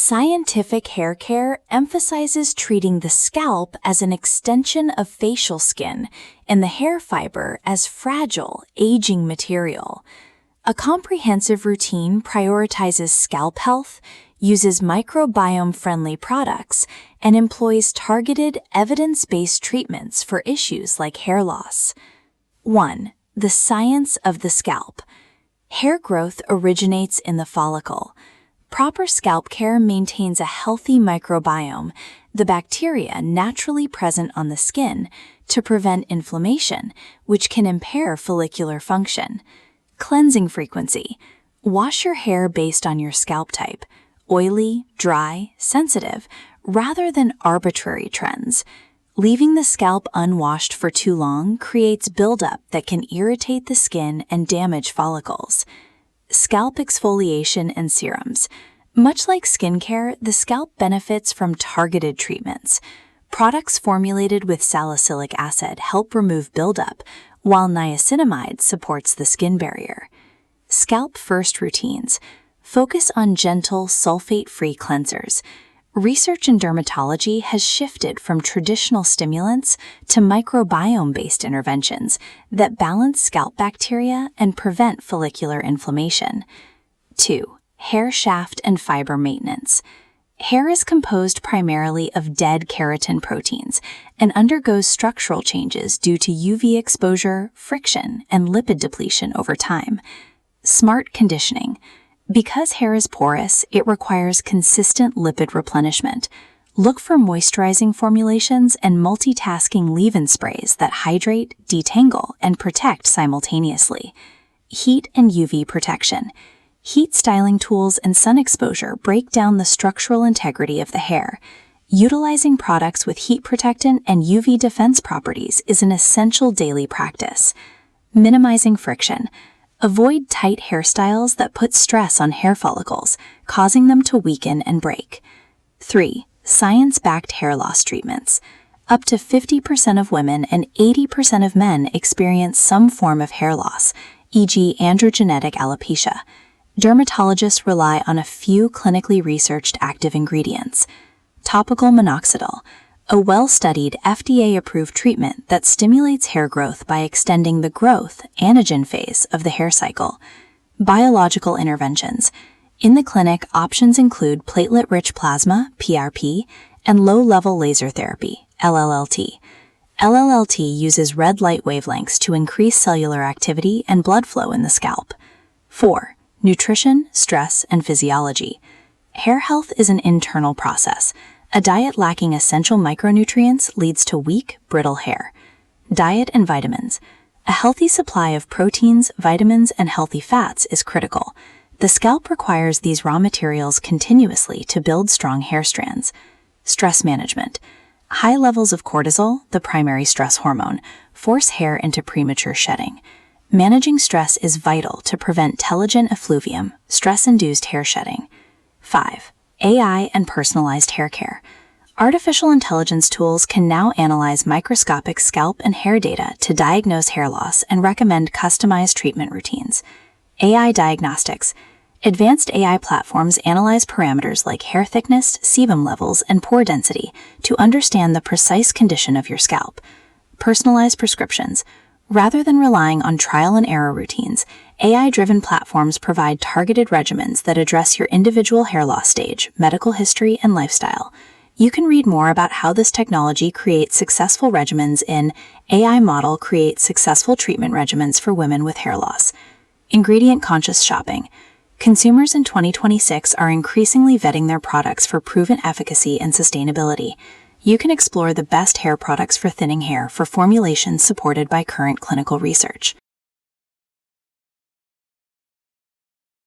Scientific hair care emphasizes treating the scalp as an extension of facial skin and the hair fiber as fragile, aging material. A comprehensive routine prioritizes scalp health, uses microbiome-friendly products, and employs targeted, evidence-based treatments for issues like hair loss. 1. The science of the scalp. Hair growth originates in the follicle. Proper scalp care maintains a healthy microbiome, the bacteria naturally present on the skin, to prevent inflammation, which can impair follicular function. Cleansing frequency. Wash your hair based on your scalp type, oily, dry, sensitive, rather than arbitrary trends. Leaving the scalp unwashed for too long creates buildup that can irritate the skin and damage follicles. Scalp exfoliation and serums. Much like skincare, the scalp benefits from targeted treatments. Products formulated with salicylic acid help remove buildup, while niacinamide supports the skin barrier. Scalp first routines. Focus on gentle, sulfate-free cleansers. Research in dermatology has shifted from traditional stimulants to microbiome-based interventions that balance scalp bacteria and prevent follicular inflammation. 2. Hair shaft and fiber maintenance. Hair is composed primarily of dead keratin proteins and undergoes structural changes due to UV exposure, friction, and lipid depletion over time. Smart conditioning. Because hair is porous, it requires consistent lipid replenishment. Look for moisturizing formulations and multitasking leave-in sprays that hydrate, detangle, and protect simultaneously. Heat and UV protection. Heat styling tools and sun exposure break down the structural integrity of the hair. Utilizing products with heat protectant and UV defense properties is an essential daily practice. Minimizing friction. Avoid tight hairstyles that put stress on hair follicles, causing them to weaken and break. 3. Science-backed hair loss treatments. Up to 50% of women and 80% of men experience some form of hair loss, e.g. androgenetic alopecia. Dermatologists rely on a few clinically researched active ingredients. Topical minoxidil, a well-studied FDA-approved treatment that stimulates hair growth by extending the growth anagen phase of the hair cycle. Biological interventions. In the clinic, options include platelet-rich plasma, PRP, and low-level laser therapy, LLLT. LLLT uses red light wavelengths to increase cellular activity and blood flow in the scalp. 4. Nutrition, stress, and physiology. Hair health is an internal process. A diet lacking essential micronutrients leads to weak, brittle hair. Diet and vitamins. A healthy supply of proteins, vitamins, and healthy fats is critical. The scalp requires these raw materials continuously to build strong hair strands. Stress management. High levels of cortisol, the primary stress hormone, force hair into premature shedding. Managing stress is vital to prevent telogen effluvium, stress-induced hair shedding. 5. AI and personalized hair care. Artificial intelligence tools can now analyze microscopic scalp and hair data to diagnose hair loss and recommend customized treatment routines. AI diagnostics. Advanced AI platforms analyze parameters like hair thickness, sebum levels, and pore density to understand the precise condition of your scalp. Personalized prescriptions. Rather than relying on trial and error routines, AI-driven platforms provide targeted regimens that address your individual hair loss stage, medical history, and lifestyle. You can read more about how this technology creates successful regimens in AI Model Creates Successful Treatment Regimens for Women with Hair Loss. Ingredient-conscious shopping. Consumers in 2026 are increasingly vetting their products for proven efficacy and sustainability. You can explore the best hair products for thinning hair for formulations supported by current clinical research.